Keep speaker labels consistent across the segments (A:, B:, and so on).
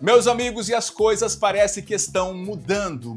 A: Meus amigos, e as coisas parece que estão mudando.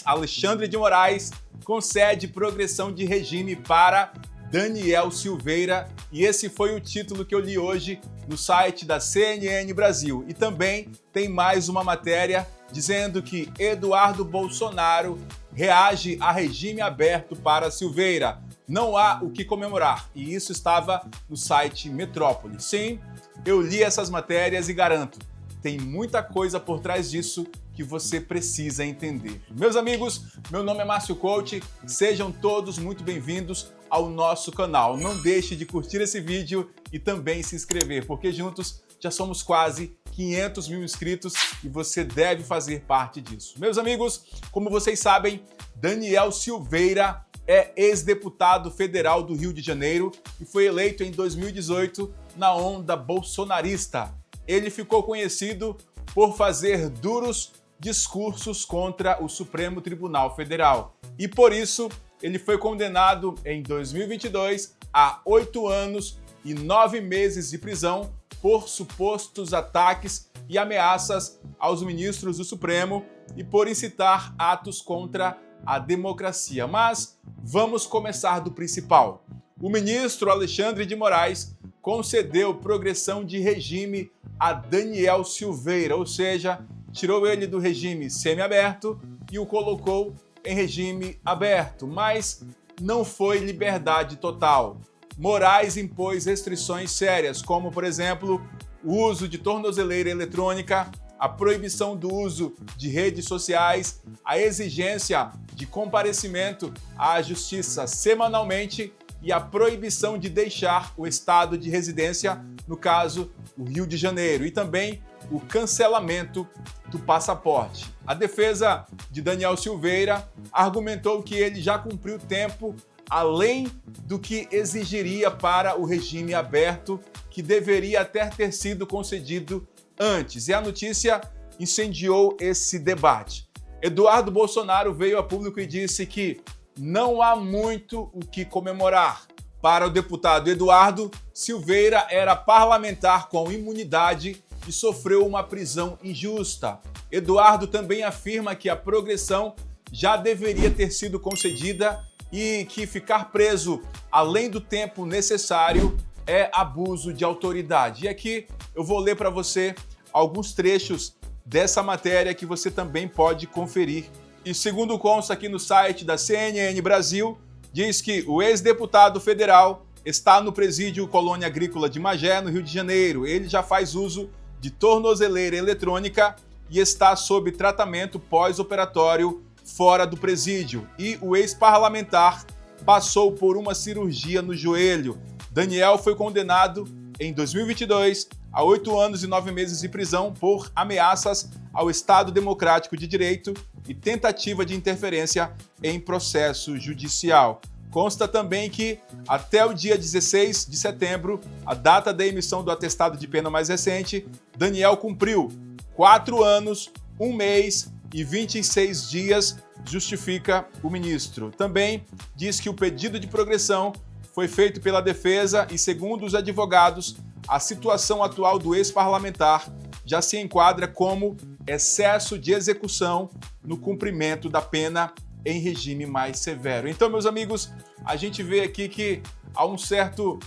A: Alexandre de Moraes, concede progressão de regime para Daniel Silveira, e esse foi o título que eu li hoje no site da CNN Brasil. E também tem mais uma matéria dizendo que Eduardo Bolsonaro reage a regime aberto para Silveira. Não há o que comemorar, e isso estava no site Metrópole. Sim, eu li essas matérias e garanto, tem muita coisa por trás disso que você precisa entender. Meus amigos, meu nome é Márcio Coach, sejam todos muito bem-vindos ao nosso canal. Não deixe de curtir esse vídeo e também se inscrever, porque juntos já somos quase 500 mil inscritos e você deve fazer parte disso. Meus amigos, como vocês sabem, Daniel Silveira é ex-deputado federal do Rio de Janeiro e foi eleito em 2018 na onda bolsonarista. Ele ficou conhecido por fazer duros discursos contra o Supremo Tribunal Federal. E por isso, ele foi condenado em 2022 a 8 anos e 9 meses de prisão por supostos ataques e ameaças aos ministros do Supremo e por incitar atos contra a democracia. Mas vamos começar do principal. O ministro Alexandre de Moraes concedeu progressão de regime a Daniel Silveira, ou seja, tirou ele do regime semiaberto e o colocou em regime aberto, mas não foi liberdade total. Moraes impôs restrições sérias, como, por exemplo, o uso de tornozeleira eletrônica, a proibição do uso de redes sociais, a exigência de comparecimento à justiça semanalmente e a proibição de deixar o estado de residência, no caso, o Rio de Janeiro, e também o cancelamento do passaporte. A defesa de Daniel Silveira argumentou que ele já cumpriu tempo além do que exigiria para o regime aberto, que deveria até ter sido concedido antes. E a notícia incendiou esse debate. Eduardo Bolsonaro veio a público e disse que não há muito o que comemorar. Para o deputado Eduardo, Silveira era parlamentar com imunidade e sofreu uma prisão injusta. Eduardo também afirma que a progressão já deveria ter sido concedida e que ficar preso além do tempo necessário é abuso de autoridade. E aqui eu vou ler para você alguns trechos dessa matéria que você também pode conferir. E segundo consta aqui no site da CNN Brasil, diz que o ex-deputado federal está no presídio Colônia Agrícola de Magé, no Rio de Janeiro. Ele já faz uso de tornozeleira eletrônica e está sob tratamento pós-operatório fora do presídio. E o ex-parlamentar passou por uma cirurgia no joelho. Daniel foi condenado em 2022 a 8 anos e 9 meses de prisão por ameaças ao Estado Democrático de Direito e tentativa de interferência em processo judicial. Consta também que, até o dia 16 de setembro, a data da emissão do atestado de pena mais recente, Daniel cumpriu 4 anos, 1 mês e 26 dias, justifica o ministro. Também diz que o pedido de progressão foi feito pela defesa e, segundo os advogados, a situação atual do ex-parlamentar já se enquadra como excesso de execução no cumprimento da pena em regime mais severo. Então, meus amigos, a gente vê aqui que há um certo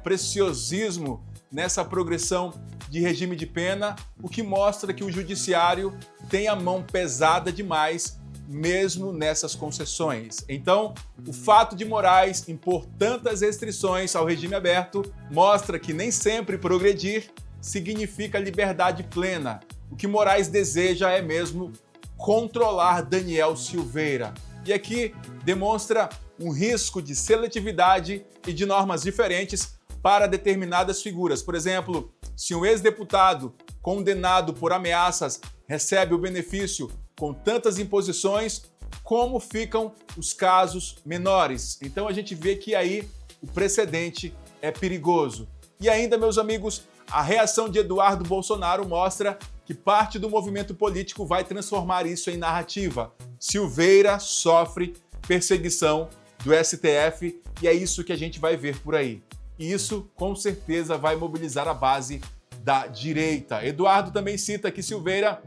A: preciosismo nessa progressão de regime de pena, o que mostra que o judiciário tem a mão pesada demais, mesmo nessas concessões. Então, o fato de Moraes impor tantas restrições ao regime aberto mostra que nem sempre progredir significa liberdade plena. O que Moraes deseja é mesmo controlar Daniel Silveira. E aqui demonstra um risco de seletividade e de normas diferentes para determinadas figuras. Por exemplo, se um ex-deputado condenado por ameaças recebe o benefício com tantas imposições, como ficam os casos menores? Então a gente vê que aí o precedente é perigoso. E ainda, meus amigos, a reação de Eduardo Bolsonaro mostra que parte do movimento político vai transformar isso em narrativa. Silveira sofre perseguição do STF e é isso que a gente vai ver por aí. E isso, com certeza, vai mobilizar a base da direita. Eduardo também cita que Silveira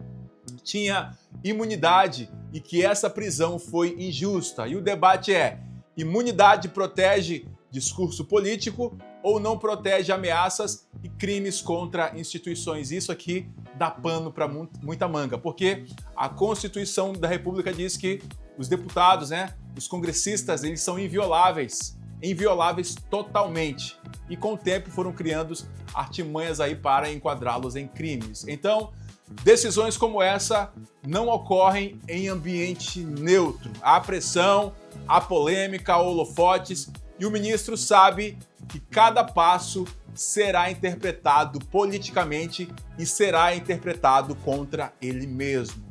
A: tinha imunidade e que essa prisão foi injusta. E o debate é: imunidade protege discurso político ou não protege ameaças e crimes contra instituições? Isso aqui dá pano para muita manga, porque a Constituição da República diz que os deputados, os congressistas, eles são invioláveis totalmente. E com o tempo foram criando artimanhas aí para enquadrá-los em crimes. Então, decisões como essa não ocorrem em ambiente neutro. Há pressão, há polêmica, há holofotes, e o ministro sabe que cada passo será interpretado politicamente e será interpretado contra ele mesmo.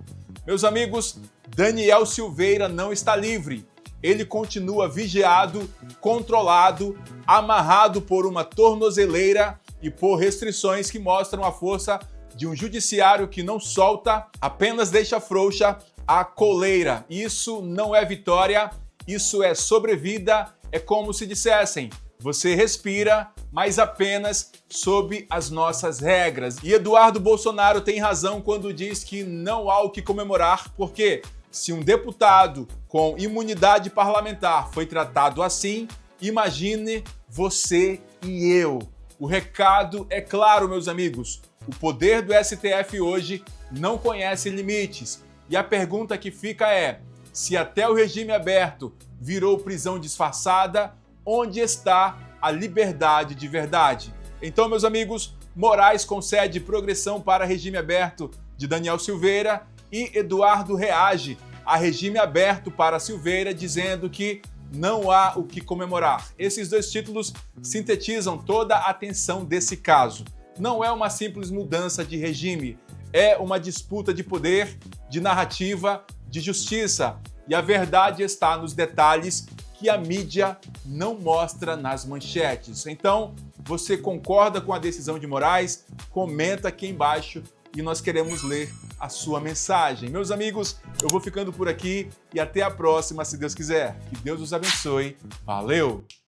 A: Meus amigos, Daniel Silveira não está livre. Ele continua vigiado, controlado, amarrado por uma tornozeleira e por restrições que mostram a força de um judiciário que não solta, apenas deixa frouxa a coleira. Isso não é vitória, isso é sobrevida. É como se dissessem: você respira, mas apenas sob as nossas regras. E Eduardo Bolsonaro tem razão quando diz que não há o que comemorar, porque se um deputado com imunidade parlamentar foi tratado assim, imagine você e eu. O recado é claro, meus amigos. O poder do STF hoje não conhece limites. E a pergunta que fica é: se até o regime aberto virou prisão disfarçada, onde está a liberdade de verdade? Então, meus amigos, Moraes concede progressão para regime aberto de Daniel Silveira e Eduardo reage a regime aberto para Silveira, dizendo que não há o que comemorar. Esses dois títulos sintetizam toda a tensão desse caso. Não é uma simples mudança de regime, é uma disputa de poder, de narrativa, de justiça. E a verdade está nos detalhes que a mídia não mostra nas manchetes. Então, você concorda com a decisão de Moraes? Comenta aqui embaixo e nós queremos ler a sua mensagem. Meus amigos, eu vou ficando por aqui e até a próxima, se Deus quiser. Que Deus os abençoe. Valeu!